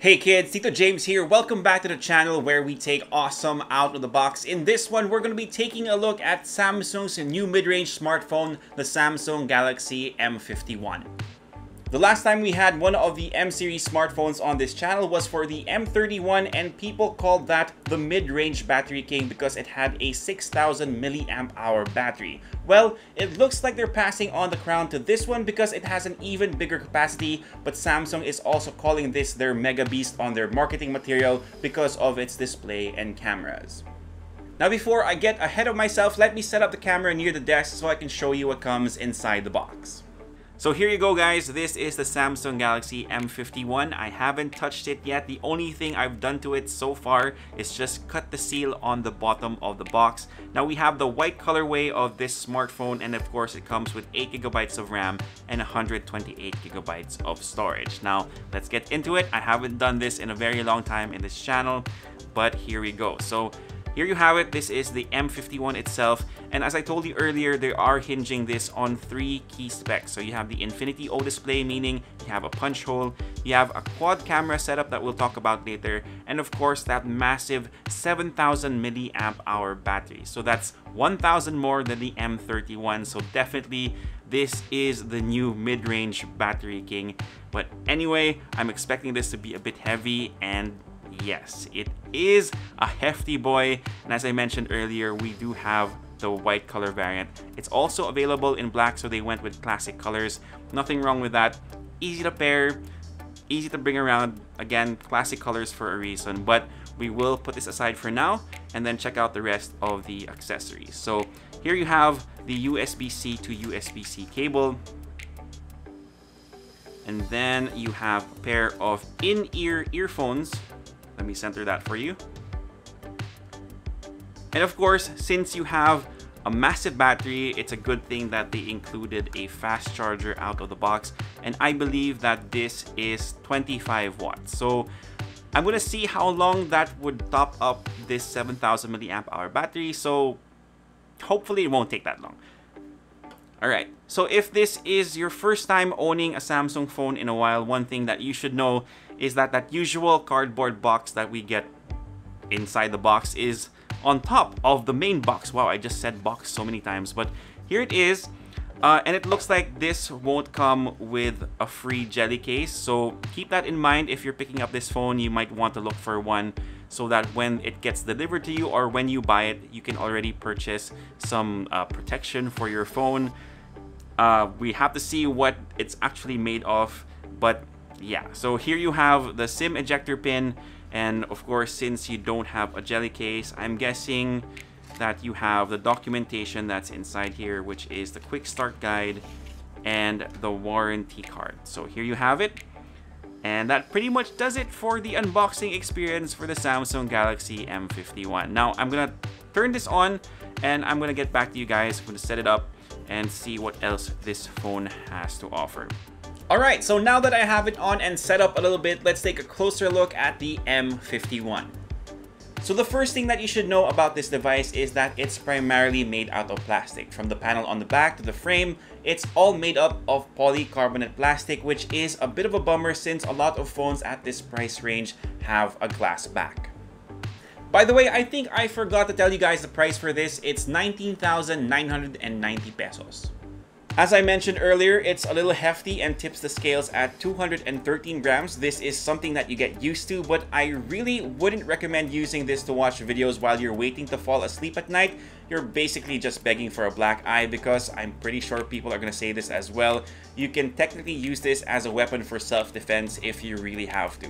Hey kids, Tito James here. Welcome back to the channel where we take awesome out of the box. In this one, we're going to be taking a look at Samsung's new mid-range smartphone, the Samsung Galaxy M51. The last time we had one of the M series smartphones on this channel was for the M31, and people called that the mid-range battery king because it had a 6,000 milliamp hour battery. Well, it looks like they're passing on the crown to this one because it has an even bigger capacity, but Samsung is also calling this their mega beast on their marketing material because of its display and cameras. Now before I get ahead of myself, let me set up the camera near the desk so I can show you what comes inside the box. So here you go guys, this is the Samsung Galaxy M51. I haven't touched it yet. The only thing I've done to it so far is just cut the seal on the bottom of the box. Now we have the white colorway of this smartphone, and of course it comes with 8GB of RAM and 128GB of storage. Now let's get into it. I haven't done this in a very long time in this channel, but here we go. So here you have it. This is the M51 itself, and as I told you earlier, they are hinging this on 3 key specs. So you have the Infinity O display, meaning you have a punch hole, you have a quad camera setup that we'll talk about later, and of course that massive 7,000 milliamp hour battery. So that's 1,000 more than the M31. So definitely this is the new mid-range battery king. But anyway, I'm expecting this to be a bit heavy, and yes, it is a hefty boy. And as I mentioned earlier, we do have the white color variant. It's also available in black, so they went with classic colors. Nothing wrong with that. Easy to pair, easy to bring around. Again, classic colors for a reason. But we will put this aside for now and then check out the rest of the accessories. So here you have the USB-C to USB-C cable. And then you have a pair of in-ear earphones. Let me center that for you. And of course, since you have a massive battery, it's a good thing that they included a fast charger out of the box. And I believe that this is 25 watts. So I'm gonna see how long that would top up this 7,000 milliamp hour battery. So hopefully it won't take that long. Alright, so if this is your first time owning a Samsung phone in a while, one thing that you should know is that that usual cardboard box that we get inside the box is on top of the main box. Wow, I just said box so many times, but here it is. And it looks like this won't come with a free jelly case. So keep that in mind. If you're picking up this phone, you might want to look for one so that when it gets delivered to you or when you buy it, you can already purchase some protection for your phone. We have to see what it's actually made of, but yeah. So here you have the SIM ejector pin, and of course, since you don't have a jelly case, I'm guessing that you have the documentation that's inside here, which is the quick start guide and the warranty card. So here you have it. And that pretty much does it for the unboxing experience for the Samsung Galaxy M51. Now I'm gonna turn this on and I'm gonna get back to you guys. I'm gonna set it up and see what else this phone has to offer. Alright, so now that I have it on and set up a little bit, let's take a closer look at the M51. So the first thing that you should know about this device is that it's primarily made out of plastic. From the panel on the back to the frame, it's all made up of polycarbonate plastic, which is a bit of a bummer since a lot of phones at this price range have a glass back. By the way, I think I forgot to tell you guys the price for this. It's 19,990 pesos. As I mentioned earlier, it's a little hefty and tips the scales at 213 grams. This is something that you get used to, but I really wouldn't recommend using this to watch videos while you're waiting to fall asleep at night. You're basically just begging for a black eye, because I'm pretty sure people are going to say this as well. You can technically use this as a weapon for self-defense if you really have to.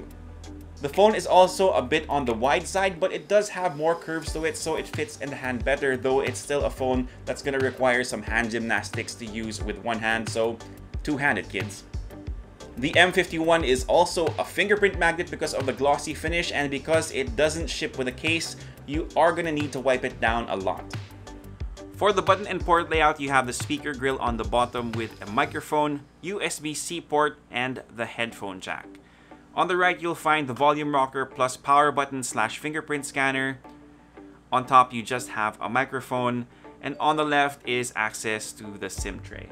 The phone is also a bit on the wide side, but it does have more curves to it, so it fits in the hand better, though it's still a phone that's going to require some hand gymnastics to use with one hand, so two-handed, kids. The M51 is also a fingerprint magnet because of the glossy finish, and because it doesn't ship with a case, you are going to need to wipe it down a lot. For the button and port layout, you have the speaker grill on the bottom with a microphone, USB-C port, and the headphone jack. On the right, you'll find the volume rocker plus power button / fingerprint scanner. On top, you just have a microphone, and on the left is access to the SIM tray.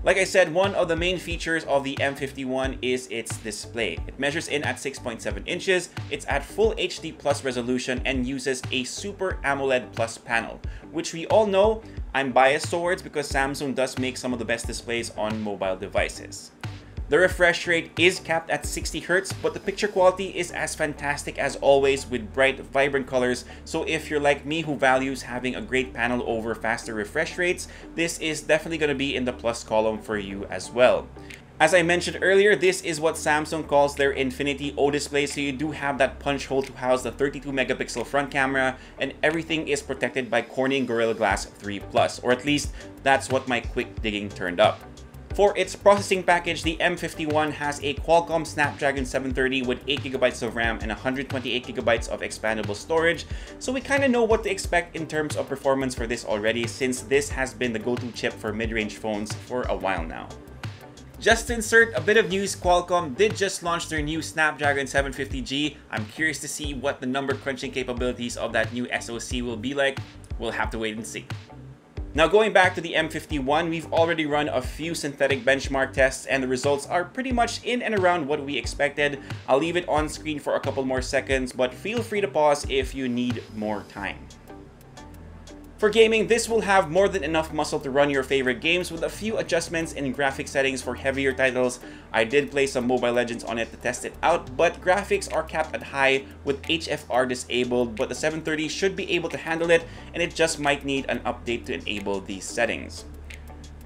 Like I said, one of the main features of the M51 is its display. It measures in at 6.7 inches, it's at full HD plus resolution, and uses a Super AMOLED plus panel, which we all know I'm biased towards because Samsung does make some of the best displays on mobile devices. The refresh rate is capped at 60 Hz, but the picture quality is as fantastic as always with bright, vibrant colors, so if you're like me who values having a great panel over faster refresh rates, this is definitely going to be in the plus column for you as well. As I mentioned earlier, this is what Samsung calls their Infinity O display, so you do have that punch hole to house the 32 megapixel front camera, and everything is protected by Corning Gorilla Glass 3 Plus, or at least that's what my quick digging turned up. For its processing package, the M51 has a Qualcomm Snapdragon 730 with 8GB of RAM and 128GB of expandable storage, so we kind of know what to expect in terms of performance for this already, since this has been the go-to chip for mid-range phones for a while now. Just to insert a bit of news, Qualcomm did just launch their new Snapdragon 750G. I'm curious to see what the number crunching capabilities of that new SoC will be like. We'll have to wait and see. Now going back to the M51, we've already run a few synthetic benchmark tests and the results are pretty much in and around what we expected. I'll leave it on screen for a couple more seconds, but feel free to pause if you need more time. For gaming, this will have more than enough muscle to run your favorite games with a few adjustments in graphic settings for heavier titles. I did play some Mobile Legends on it to test it out, but graphics are capped at high with HFR disabled, but the 730 should be able to handle it, and it just might need an update to enable these settings.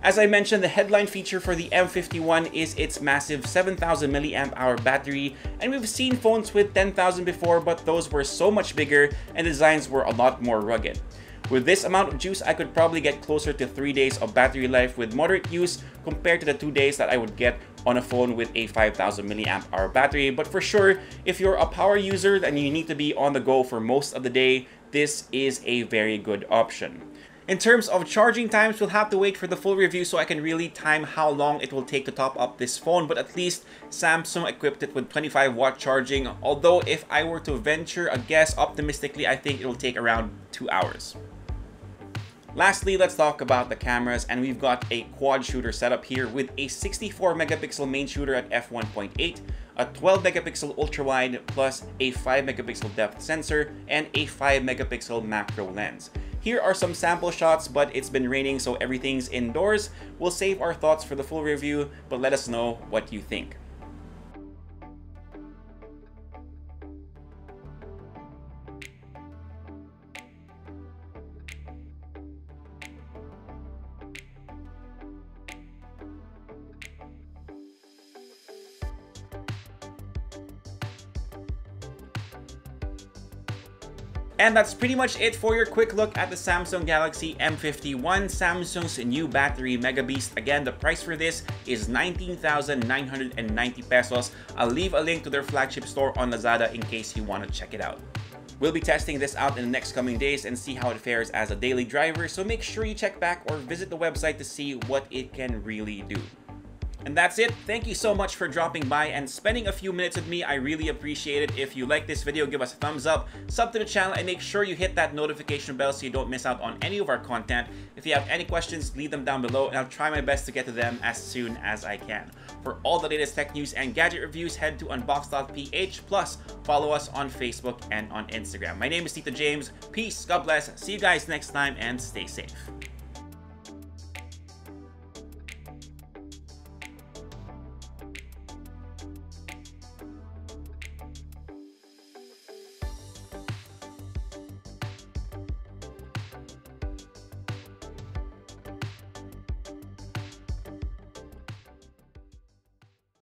As I mentioned, the headline feature for the M51 is its massive 7000 mAh battery, and we've seen phones with 10,000 before, but those were so much bigger and designs were a lot more rugged. With this amount of juice, I could probably get closer to 3 days of battery life with moderate use compared to the 2 days that I would get on a phone with a 5000 mAh battery. But for sure, if you're a power user and you need to be on the go for most of the day, this is a very good option. In terms of charging times, we'll have to wait for the full review so I can really time how long it will take to top up this phone, but at least Samsung equipped it with 25-watt charging, although if I were to venture a guess optimistically, I think it will take around 2 hours. Lastly, let's talk about the cameras, and we've got a quad shooter setup here with a 64 megapixel main shooter at f1.8, a 12 megapixel ultra wide plus a 5 megapixel depth sensor, and a 5 megapixel macro lens. Here are some sample shots, but it's been raining so everything's indoors. We'll save our thoughts for the full review, but let us know what you think. And that's pretty much it for your quick look at the Samsung Galaxy M51, Samsung's new battery mega beast. Again, the price for this is 19,990 pesos. I'll leave a link to their flagship store on Lazada in case you want to check it out. We'll be testing this out in the next coming days and see how it fares as a daily driver, so make sure you check back or visit the website to see what it can really do. And that's it. Thank you so much for dropping by and spending a few minutes with me. I really appreciate it. If you like this video, give us a thumbs up, sub to the channel, and make sure you hit that notification bell so you don't miss out on any of our content. If you have any questions, leave them down below and I'll try my best to get to them as soon as I can. For all the latest tech news and gadget reviews, head to unbox.ph, plus follow us on Facebook and on Instagram. My name is Tito James. Peace, God bless, see you guys next time, and stay safe.